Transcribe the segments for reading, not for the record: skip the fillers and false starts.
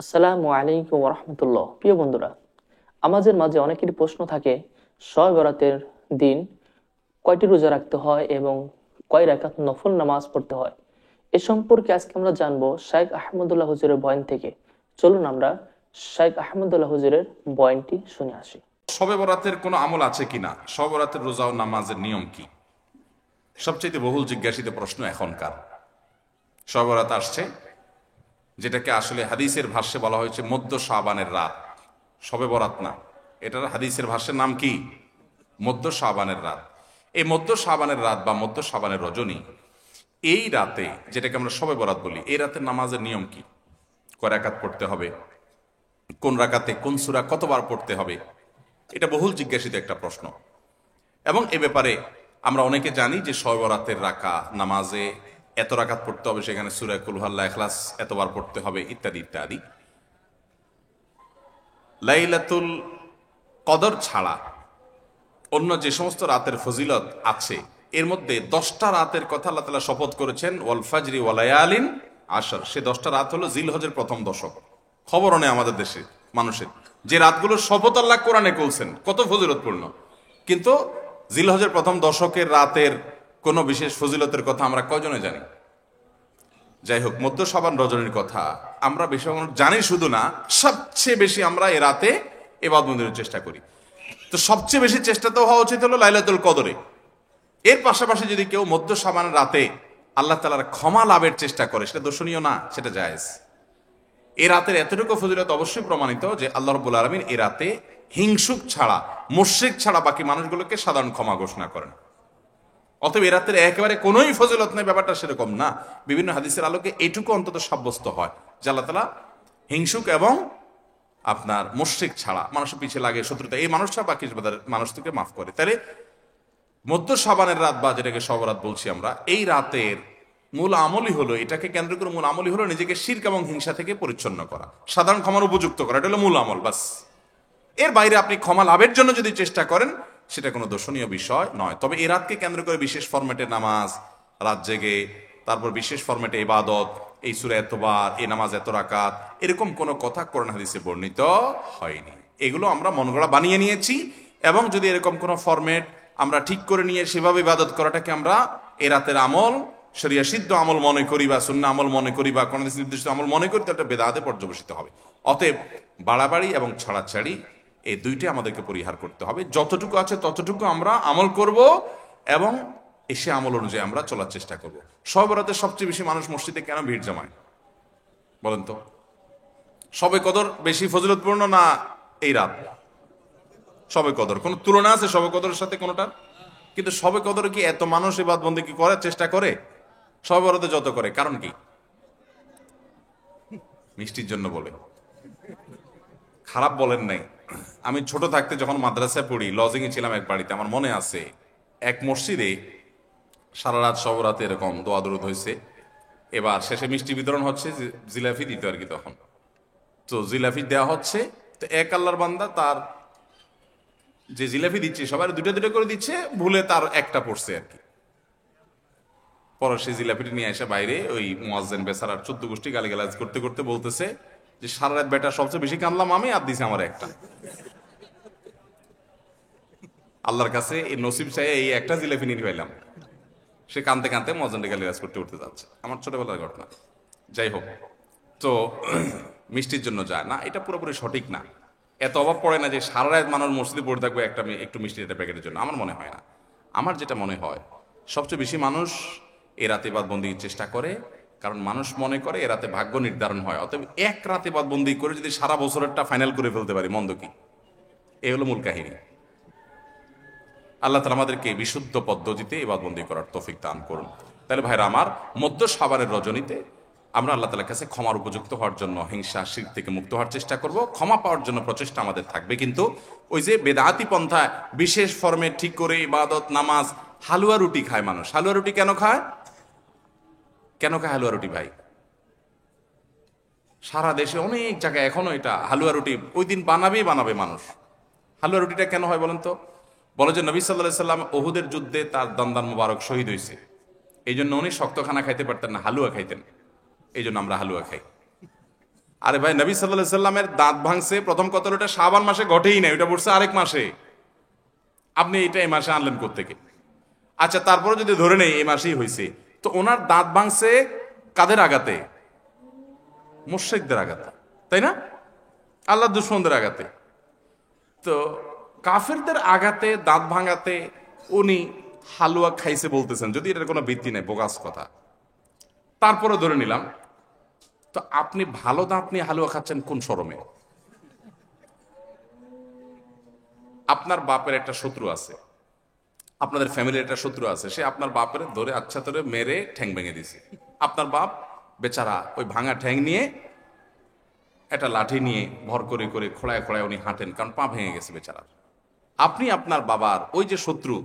আসসালামু আলাইকুম রহমতুল্লাহ। প্রিয় বন্ধুরা, আমাদের মাঝে অনেকেরই প্রশ্ন থাকে, শবে বরাতের দিন কয়টি রোজা রাখতে হয় এবং কয় রাকাত নফল নামাজ পড়তে হয়। এ সম্পর্কে আজকে আমরা জানবো শাইখ আহমদুল্লাহ হুজুরের বয়ান থেকে। চলুন আমরা শাইখ আহমদুল্লাহ হুজুরের বয়ানটি শুনে আসি। শবে বরাতের কোনো আমল আছে কিনা, শবে বরাতের রোজা ও নামাজের নিয়ম কি, সবচেয়ে বহুল জিজ্ঞাসিত প্রশ্ন এখনকার। শবে বরাত আসছে, যেটাকে আসলে হাদিসের ভাষ্যে বলা হয়েছে মধ্য শাবানের রাত। শবে বরাত না, এটার হাদিসের ভাষ্যের নাম কি? মধ্য শাবানের রাত। এই মধ্য শাবানের রাত বা মধ্য শাবানের রজনী, এই রাতে যেটাকে আমরা শবে বরাত বলি, এই রাতের নামাজের নিয়ম কি? কয় রাকাত পড়তে হবে, কোন রাকাতে কোন সূরা কতবার পড়তে হবে, এটা বহুল জিজ্ঞাসিত একটা প্রশ্ন। এবং এ ব্যাপারে আমরা অনেকে জানি যে শবে বরাতের নামাজে এত রাকাত পড়তে হবে, সেখানে সূরা কুল হুয়াল্লাহ, ইখলাস এতবার পড়তে হবে, ইত্যাদি ইত্যাদি। লাইলাতুল কদর ছাড়া অন্য যে সমস্ত রাতের ফজিলত আছে, এর মধ্যে 10টা রাতের কথা আল্লাহ তাআলা শপথ করেছেন, ওয়াল ফাজরি ওয়া লায়ালিন আশর। সে 10টা রাত হলো জিলহজের প্রথম দশক। খবরও নেই আমাদের দেশে মানুষের, যে রাতগুলোর শপথ আল্লাহ কোরআনে করছেন, কত ফজিলতপূর্ণ, কিন্তু জিলহজের প্রথম দশকের রাতের কোনো বিশেষ ফজিলতের কথা আমরা কয়জনে জানি? যাই হোক, মধ্য শাবান রজনীর কথা আমরা বেশি জানি শুধু না, সবচেয়ে বেশি আমরা এ রাতে ইবাদতের চেষ্টা করি। তো সবচেয়ে বেশি চেষ্টা তো হওয়া উচিত হলো লাইলাতুল কদরে। এর পাশাপাশি যদি কেউ মধ্য শাবানের রাতে আল্লাহ তাআলার ক্ষমা লাভের চেষ্টা করে, সেটা দর্শনীয় না, সেটা জায়েজ। এই রাতের এতটুকু ফজিলত অবশ্যই প্রমাণিত যে আল্লাহ রাব্বুল আলামিন এই রাতে হিংসুক ছাড়া, মুশরিক ছাড়া বাকি মানুষগুলোকে সাধারণ ক্ষমা ঘোষণা করেন। অতএব এ রাতের একেবারে কোনোই ফজিলত নেই, ব্যাপারটা সেরকম না। বিভিন্ন হাদিসের আলোকে এইটুকু অন্তত সাব্যস্ত হয় যে আল্লাহ তাআলা হিংসুক এবং আপনার মুশরিক ছাড়া, মানুষের পিছিয়ে লাগে শত্রুতা, এই মানুষরা বাকি মানুষ থেকে মাফ করে। তাহলে মধ্য শাবানের রাত বা যেটাকে শবে বরাত বলছি আমরা, এই রাতের মূল আমলই হলো, এটাকে কেন্দ্র করে মূল আমলই হলো নিজেকে শিরক এবং হিংসা থেকে পরিচ্ছন্ন করা, সাধারণ ক্ষমার উপযুক্ত করা। এটা হলো মূল আমল, বাস। এর বাইরে আপনি ক্ষমা লাভের জন্য যদি চেষ্টা করেন, সেটা কোনো দর্শনীয় বিষয় নয়। তবে এই রাতকে কেন্দ্র করে বিশেষ ফরম্যাটে নামাজ, রাত জেগে, তারপর বিশেষ ফরম্যাটে ইবাদত, এই সূরা এতবার, এই নামাজ এত রাকাত, এরকম কোনো কথা কোরআন হাদিসে বর্ণিত হয়নি। এগুলো আমরা মন গড়া বানিয়ে নিয়েছি। এবং যদি এরকম কোনো ফরম্যাট আমরা ঠিক করে নিয়ে সেভাবে ইবাদত করাটাকে আমরা এ রাতের আমল, শরিয়া সিদ্ধ আমল মনে করি বা সুন্নাহ আমল মনে করি বা কোন নির্দিষ্ট আমল মনে করি, তাহলে বেদাতে পর্যবেসিত হবে। অতএব বাড়াবাড়ি এবং ছাড়াছাড়ি এই দুইটাই আমাদেরকে পরিহার করতে হবে। যতটুকু আছে ততটুকু আমরা আমল করব এবং এসে আমল অনুযায়ী আমরা চলার চেষ্টা করব। শবে বরাতে সবচেয়ে বেশি মানুষ মসজিদে কেন ভিড় জমায় বলেন তো? শবে কদর বেশি ফজিলতপূর্ণ না এই রাত? শবে কদর কোনো তুলনা আছে শবে কদরের সাথে কোনোটার? কিন্তু শবে কদরে কি এত মানুষ ইবাদত বন্দেগী করার চেষ্টা করে শবে বরাতে যত করে? কারণ কি? মিষ্টির জন্য বলে, খারাপ বলেন নাই। আমি ছোট থাকতে যখন মাদ্রাসায় পড়ি, লজিং এ ছিলাম এক বাড়িতে, আমার মনে আছে এক মসজিদে সারা রাত শবে বরাতে এরকম দোয়া দরুদ হয়েছে। এবার শেষে মিষ্টি বিতরণ হচ্ছে, জিলাপি দিত আর কি তখন। তো জিলাপি দেওয়া হচ্ছে, তো এক আল্লাহর বান্দা তার যে জিলাপি দিচ্ছে, সবাই দুটো দুটো করে দিচ্ছে, ভুলে তার একটা পড়ছে আর কি। পরে সেই জিলাপিটি নিয়ে এসে বাইরে ওই মুয়াজ্জিন বেচারার 14 গোষ্ঠী গালিগালাজ করতে করতে বলতেছে যে সারা রাত বেটা সবচেয়ে বেশি কানলাম আমি, আর দিছে আমার একটা। আল্লাহর কাছে এই নসিব চাই, এই একটা জিলাপি নিয়ে পাইলাম। সে কানতে কানতে মুয়াজ্জিনকে গালিগালাজ করতে করতে যাচ্ছে। আমার ছোটবেলার ঘটনা। যাই হোক, তো মিষ্টির জন্য যায় না, এটা পুরোপুরি সঠিক না। এত অভাব পড়ে না যে সারা রাত মানুষ মসজিদে পড়ে থাকবে একটা একটু মিষ্টি একটা প্যাকেটের জন্য, আমার মনে হয় না। আমার যেটা মনে হয়, সবচেয়ে বেশি মানুষ এ রাতে বাদবন্দির চেষ্টা করে, কারণ মানুষ মনে করে এ রাতে ভাগ্য নির্ধারণ হয়। অতএব এক রাতে বাদবন্দি করে যদি সারা বছরেরটা ফাইনাল করে ফেলতে পারি, মন্দ কি? এই হলো মূল কাহিনী। আল্লাহ তাআলা আমাদেরকে বিশুদ্ধ পদ্ধতিতে ইবাদতবন্দি করার তৌফিক দান করুন। তাহলে ভাইরা আমার, মধ্য শাবানের রজনীতে আমরা আল্লাহ তাআলার কাছে ক্ষমার উপযুক্ত হওয়ার জন্য, হিংসা শিরক থেকে মুক্ত হওয়ার চেষ্টা করব, ক্ষমা পাওয়ার জন্য প্রচেষ্টা আমাদের থাকবে। কিন্তু ওই যে বেদাতি পন্থায় বিশেষ ফর্মে ঠিক করে ইবাদত, নামাজ, হালুয়া রুটি খায় মানুষ। হালুয়া রুটি কেন খায়? কেন খায় হালুয়া রুটি ভাই? সারা দেশে অনেক জায়গায় এখনো এটা হালুয়া রুটি ওই দিন বানাবেই বানাবে মানুষ। হালুয়া রুটিটা কেন হয় বলেন তো? বলে যে নবী সাল্লাল্লাহু আলাইহি সাল্লাম ওহুদের যুদ্ধে তার দন্দান মুবারক শহীদ হয়েছে, এই জন্য উনি শক্ত খানা খাইতে পারতেন না, হালুয়া খাইতেন। এই জন্য আমরা হালুয়া খাই। আরে ভাই, নবী সাল্লাল্লাহু সাল্লামের দাঁত ভাঙছে প্রথম কথা হলো, এটা শাবান মাসে ঘটেই নাই, ওটা পড়ছে আরেক মাসে। আপনি এটা এই মাসে আনলেন কোত্থেকে? আচ্ছা, তারপরে যদি ধরে নেই এই মাসেই হয়েছে, তো ওনার দাঁত ভাঙছে কাদের আঘাতে? মুশরিকদের আঘাতে, তাই না? আল্লাহ দুশমনদের আঘাতে। তো কাফেরদের আঘাতে, দাঁত ভাঙাতে উনি হালুয়া খাইছে বলতেছেন, যদি এটার কোনো ভিত্তি নেই, বোগাস কথা। তারপরে ধরে নিলাম, তো আপনি ভালো দাঁত নিয়ে হালুয়া খাচ্ছেন কোন শরমে? আপনার বাপের একটা শত্রু আছে, আপনাদের ফ্যামিলির একটা শত্রু আছে, সে আপনার বাপের ধরে আচ্ছা ধরে মেরে ঠ্যাং ভেঙে দিছে। আপনার বাপ বেচারা ওই ভাঙা ঠ্যাং নিয়ে একটা লাঠি নিয়ে ভর করে করে খোড়ায় খোড়ায় উনি হাঁটেন, কারণ পা ভেঙে গেছে বেচারা। আপনি আপনার বাবার ওই যে শত্রু,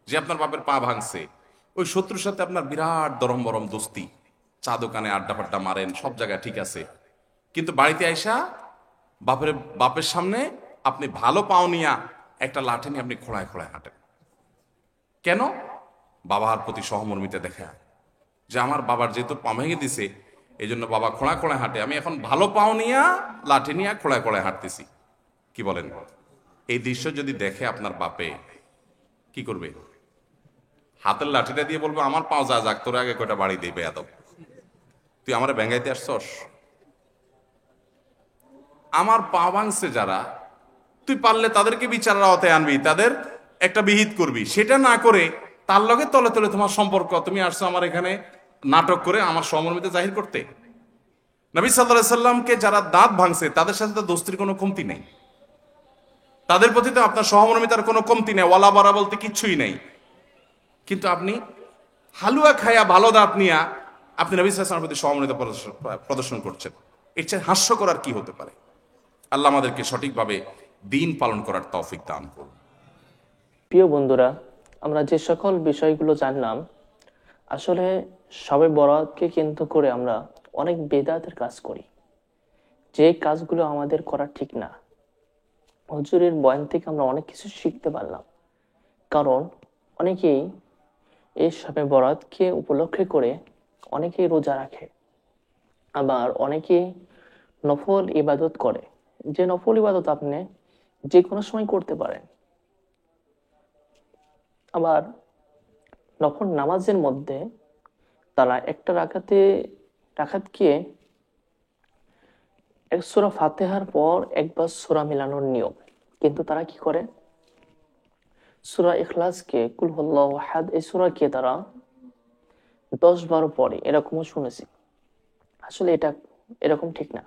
যে আপনার বাপের পা ভাঙছে, ওই শত্রুর সাথে আপনার বিরাট দরম বরম দোস্তি, চা দোকানে আড্ডা ফাড্ডা মারেন, সব জায়গায় ঠিক আছে। কিন্তু বাড়িতে আইসা বাপের সামনে আপনি ভালো পাও নিয়া একটা লাঠি নিয়ে আপনি খোড়ায় খোড়ায় হাঁটেন। কেন? বাবার প্রতি সহমর্মিতা দেখা, যে আমার বাবার যেহেতু পা ভেঙে দিছে, এই জন্য বাবা খোঁড়া খোঁড়ায় হাঁটে, আমি এখন ভালো পাও নিয়া লাঠি নিয়ে খোঁড়ায় খোঁড়ায় হাঁটতেছি। কি বলেন? এই দৃশ্য যদি দেখে আপনার বাপে কি করবে? হাতের লাঠিটা দিয়ে বলবে, আমার পাও যা যাক, তোর আগে কয়টা বাড়ি দিবে এত, তুই আমার ব্যাঙ্গাইতে আসছস? আমার পা ভাঙছে যারা, তুই পারলে তাদেরকে বিচারের আওতায় আনবি, তাদের একটা বিহিত করবি। সেটা না করে তার লগে তলে তলে তোমার সম্পর্ক, তুমি আসছো আমার এখানে নাটক করে আমার সহমর্মিতা জাহির করতে। নবী সাল্লাল্লাহু আলাইহি সাল্লামকে যারা দাঁত ভাঙছে তাদের সাথে তো দোস্তির কোনো কমতি নেই, তাদের প্রতি তো আপনার সহমর্মিতার কোনো কমতি নেই, ওয়ালা বারা বলতে কিচ্ছুই নেই। কিন্তু আপনি হালুয়া খায়া ভালো দাঁত নিয়া আপনি নবী সাল্লাল্লাহু আলাইহি সাল্লামের প্রতি সহমর্মিতা প্রদর্শন করছেন। এর চেয়ে হাস্যকর আর কি হতে পারে? আল্লাহ আমাদেরকে সঠিকভাবে দিন পালন করার তৌফিক দান করুন। প্রিয় বন্ধুরা, আমরা যে সকল বিষয়গুলো জানলাম, আসলে শবে বরাতকে কেন্দ্র করে আমরা অনেক বেদাতের কাজ করি, যে কাজগুলো আমাদের করা ঠিক না। হুজুরের বয়ান থেকে আমরা অনেক কিছু শিখতে পারলাম, কারণ অনেকেই এই শবে বরাতকে উপলক্ষে করে অনেকেই রোজা রাখে, আবার অনেকেই নফল ইবাদত করে, যে নফল ইবাদত আপনি যে কোনো সময় করতে পারেন। আবার নফল নামাজের মধ্যে তারা একটা রাকাতকে এক সূরা ফাতিহার পর একবার সূরা মিলানোর নিয়ম, কিন্তু তারা কি করে, সূরা ইখলাসকে, কুল হুয়াল্লাহু আহাদ, এই সূরাকে তারা 10-12 পড়ে, এরকমও শুনেছি। আসলে এটা এরকম ঠিক না।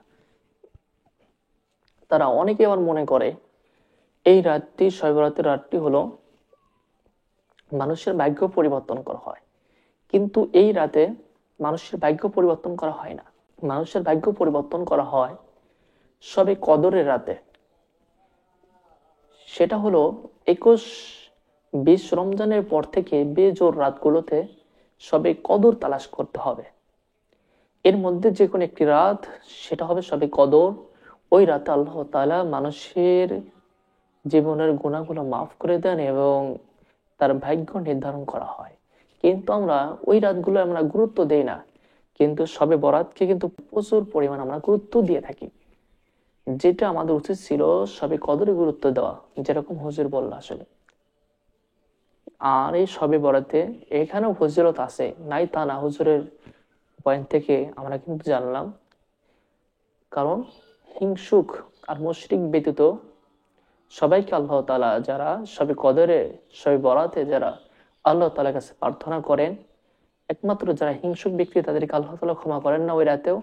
তারা অনেকে আবার মনে করে এই রাতটি, শবে বরাতের রাতটি হলো মানুষের ভাগ্য পরিবর্তন করা হয়, কিন্তু এই রাতে মানুষের ভাগ্য পরিবর্তন করা হয় না। মানুষের ভাগ্য পরিবর্তন করা হয় শবে কদরের রাতে। সেটা হলো 21-20 রমজানের পর থেকে বেজোর রাতগুলোতে শবে কদর তালাশ করতে হবে। এর মধ্যে যে কোনো একটি রাত, সেটা হবে শবে কদর। ওই রাতে আল্লাহ তাআলা মানুষের জীবনের গুনাহগুলো মাফ করে দেন এবং তার ভাগ্য নির্ধারণ করা হয়। কিন্তু আমরা ওই রাতগুলো আমরা গুরুত্ব দেই না, কিন্তু শবে বরাতকে কিন্তু প্রচুর পরিমাণ আমরা গুরুত্ব দিয়ে থাকি, যেটা আমাদের উচিত ছিল শবে কদরে গুরুত্ব দেওয়া, যেরকম হুজুর বলল আসলে। আর এই শবে বরাতে এখানেও ফজিলত আছে, নাই তা না, হুজুরের পয়েন্ট থেকে আমরা কিন্তু জানলাম। কারণ হিংসুক আর মুশরিক ব্যতীত সবাইকে আল্লাহ তাআলা, যারা শবে কদরে, শবে বরাতে যারা আল্লাহ তাআলার কাছে প্রার্থনা করেন, একমাত্র যারা হিংসুক ব্যক্তি তাদেরকে আল্লাহ তাআলা ক্ষমা করেন না ওই রাতেও,